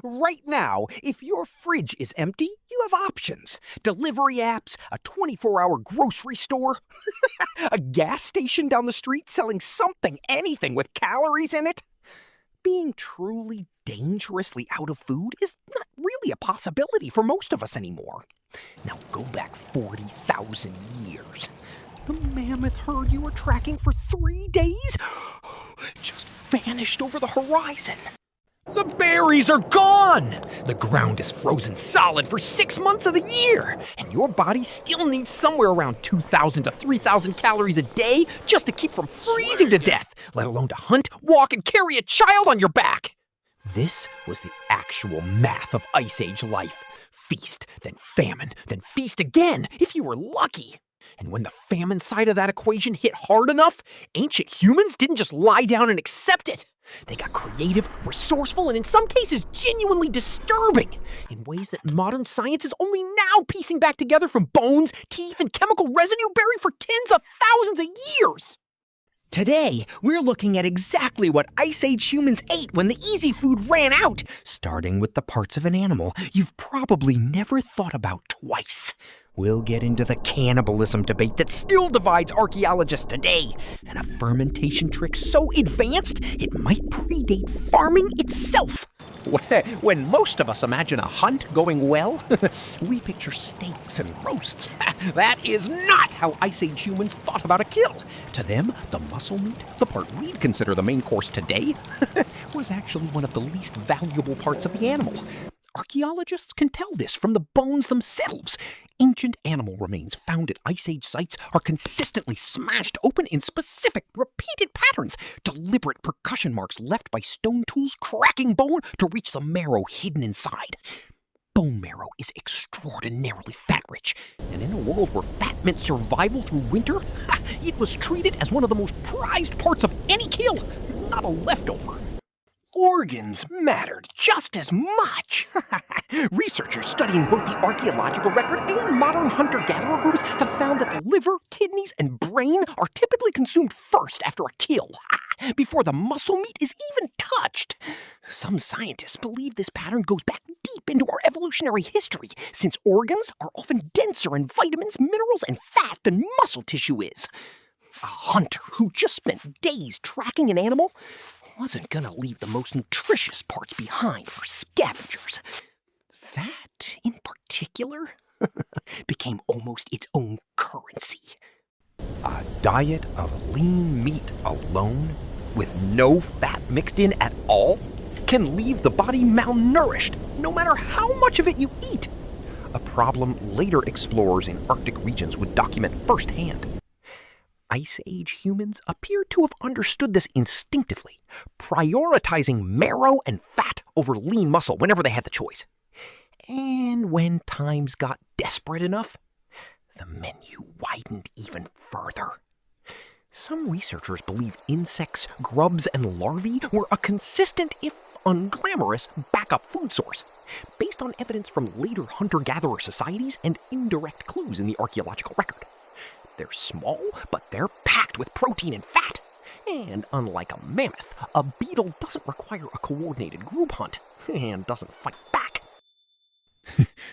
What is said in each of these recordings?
Right now, if your fridge is empty, you have options. Delivery apps, a 24-hour grocery store, a gas station down the street selling something, anything with calories in it. Being truly dangerously out of food is not really a possibility for most of us anymore. Now go back 40,000 years. The mammoth herd you were tracking for 3 days just vanished over the horizon. The berries are gone! The ground is frozen solid for 6 months of the year, and your body still needs somewhere around 2,000 to 3,000 calories a day just to keep from freezing to death, let alone to hunt, walk, and carry a child on your back. This was the actual math of Ice Age life. Feast, then famine, then feast again, if you were lucky. And when the famine side of that equation hit hard enough, ancient humans didn't just lie down and accept it. They got creative, resourceful, and in some cases genuinely disturbing, in ways that modern science is only now piecing back together from bones, teeth, and chemical residue buried for tens of thousands of years. Today, we're looking at exactly what Ice Age humans ate when the easy food ran out, starting with the parts of an animal you've probably never thought about twice. We'll get into the cannibalism debate that still divides archaeologists today, and a fermentation trick so advanced it might predate farming itself. When most of us imagine a hunt going well, we picture steaks and roasts. That is not how Ice Age humans thought about a kill. To them, the muscle meat, the part we'd consider the main course today, was actually one of the least valuable parts of the animal. Archaeologists can tell this from the bones themselves. Ancient animal remains found at Ice Age sites are consistently smashed open in specific, repeated patterns, deliberate percussion marks left by stone tools cracking bone to reach the marrow hidden inside. Bone marrow is extraordinarily fat-rich, and in a world where fat meant survival through winter, it was treated as one of the most prized parts of any kill, not a leftover. Organs mattered just as much. Researchers studying both the archaeological record and modern hunter-gatherer groups have found that the liver, kidneys, and brain are typically consumed first after a kill, before the muscle meat is even touched. Some scientists believe this pattern goes back deep into our evolutionary history, since organs are often denser in vitamins, minerals, and fat than muscle tissue is. A hunter who just spent days tracking an animal wasn't gonna leave the most nutritious parts behind for scavengers. Fat, in particular, became almost its own currency. A diet of lean meat alone, with no fat mixed in at all, can leave the body malnourished, no matter how much of it you eat. A problem later explorers in Arctic regions would document firsthand. Ice Age humans appear to have understood this instinctively, prioritizing marrow and fat over lean muscle whenever they had the choice. And when times got desperate enough, the menu widened even further. Some researchers believe insects, grubs, and larvae were a consistent, if unglamorous, backup food source, based on evidence from later hunter-gatherer societies and indirect clues in the archaeological record. They're small, but they're packed with protein and fat. And unlike a mammoth, a beetle doesn't require a coordinated group hunt and doesn't fight back.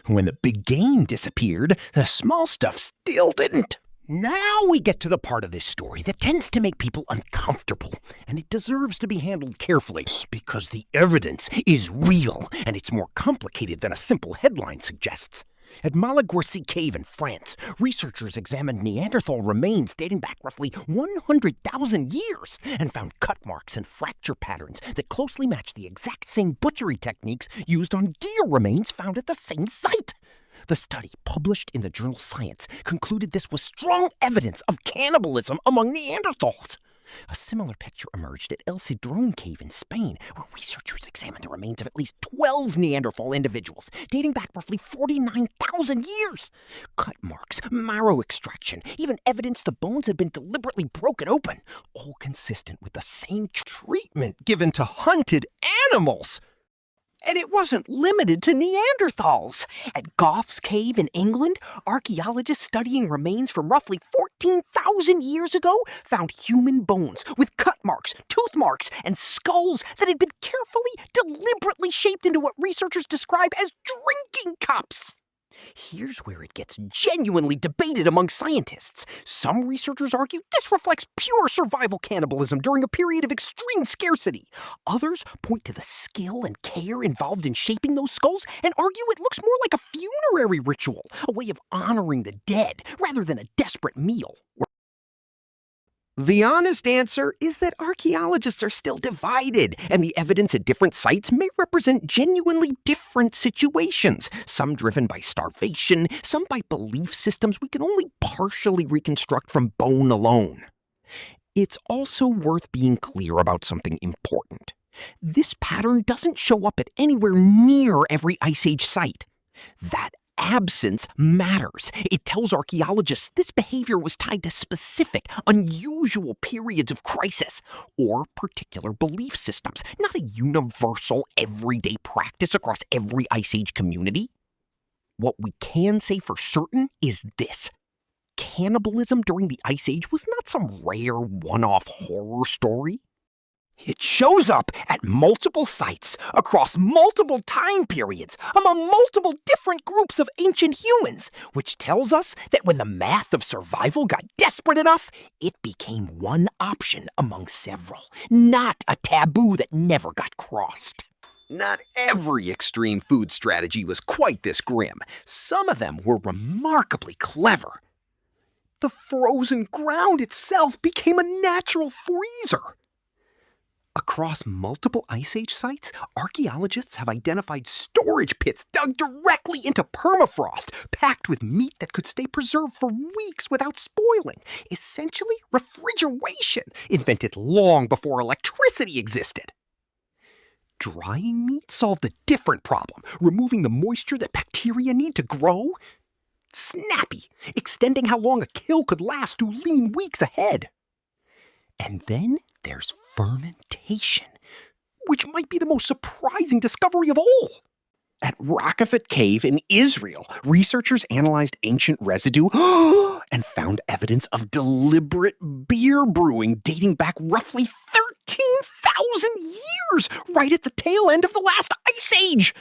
When the big game disappeared, the small stuff still didn't. Now we get to the part of this story that tends to make people uncomfortable, and it deserves to be handled carefully because the evidence is real, and it's more complicated than a simple headline suggests. At Malagoursy Cave in France, researchers examined Neanderthal remains dating back roughly 100,000 years and found cut marks and fracture patterns that closely match the exact same butchery techniques used on deer remains found at the same site. The study, published in the journal Science, concluded this was strong evidence of cannibalism among Neanderthals. A similar picture emerged at El Cedrón Cave in Spain, where researchers examined the remains of at least 12 Neanderthal individuals, dating back roughly 49,000 years. Cut marks, marrow extraction, even evidence the bones had been deliberately broken open, all consistent with the same treatment given to hunted animals. And it wasn't limited to Neanderthals. At Gough's Cave in England, archaeologists studying remains from roughly 14,000 years ago found human bones with cut marks, tooth marks, and skulls that had been carefully, deliberately shaped into what researchers describe as drinking cups. Here's where it gets genuinely debated among scientists. Some researchers argue this reflects pure survival cannibalism during a period of extreme scarcity. Others point to the skill and care involved in shaping those skulls and argue it looks more like a funerary ritual, a way of honoring the dead rather than a desperate meal. The honest answer is that archaeologists are still divided, and the evidence at different sites may represent genuinely different situations, some driven by starvation, some by belief systems we can only partially reconstruct from bone alone. It's also worth being clear about something important. This pattern doesn't show up at anywhere near every Ice Age site. That absence matters. It tells archaeologists this behavior was tied to specific, unusual periods of crisis or particular belief systems, not a universal, everyday practice across every Ice Age community. What we can say for certain is this. Cannibalism during the Ice Age was not some rare, one-off horror story. It shows up at multiple sites, across multiple time periods, among multiple different groups of ancient humans, which tells us that when the math of survival got desperate enough, it became one option among several, not a taboo that never got crossed. Not every extreme food strategy was quite this grim. Some of them were remarkably clever. The frozen ground itself became a natural freezer. Across multiple Ice Age sites, archaeologists have identified storage pits dug directly into permafrost, packed with meat that could stay preserved for weeks without spoiling. Essentially, refrigeration, invented long before electricity existed. Drying meat solved a different problem, removing the moisture that bacteria need to grow. Snappy, extending how long a kill could last to lean weeks ahead. And then there's fermentation, which might be the most surprising discovery of all. At Rockafet Cave in Israel, researchers analyzed ancient residue and found evidence of deliberate beer brewing dating back roughly 13,000 years, right at the tail end of the last Ice Age.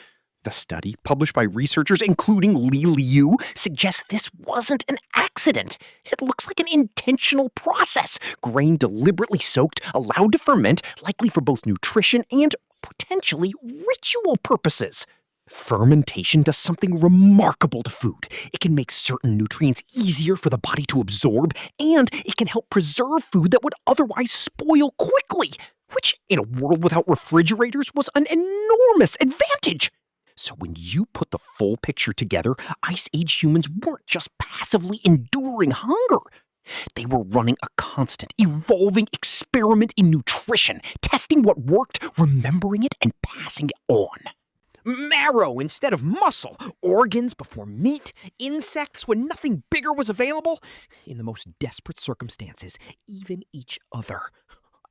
The study, published by researchers including Li Liu, suggests this wasn't an accident. It looks like an intentional process. Grain deliberately soaked, allowed to ferment, likely for both nutrition and potentially ritual purposes. Fermentation does something remarkable to food. It can make certain nutrients easier for the body to absorb, and it can help preserve food that would otherwise spoil quickly, which, in a world without refrigerators, was an enormous advantage. So when you put the full picture together, Ice Age humans weren't just passively enduring hunger. They were running a constant, evolving experiment in nutrition, testing what worked, remembering it, and passing it on. Marrow instead of muscle, organs before meat, insects when nothing bigger was available. In the most desperate circumstances, even each other.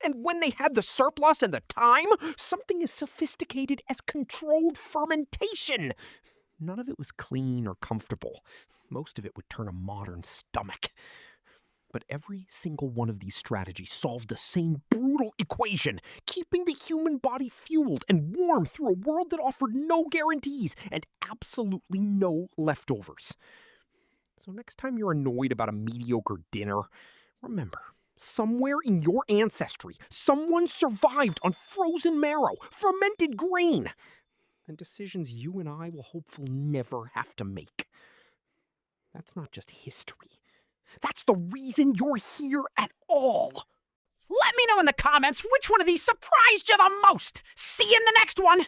And when they had the surplus and the time, something as sophisticated as controlled fermentation. None of it was clean or comfortable. Most of it would turn a modern stomach. But every single one of these strategies solved the same brutal equation, keeping the human body fueled and warm through a world that offered no guarantees and absolutely no leftovers. So next time you're annoyed about a mediocre dinner, remember, somewhere in your ancestry, someone survived on frozen marrow, fermented grain, and decisions you and I will hopefully never have to make. That's not just history. That's the reason you're here at all. Let me know in the comments which one of these surprised you the most. See you in the next one.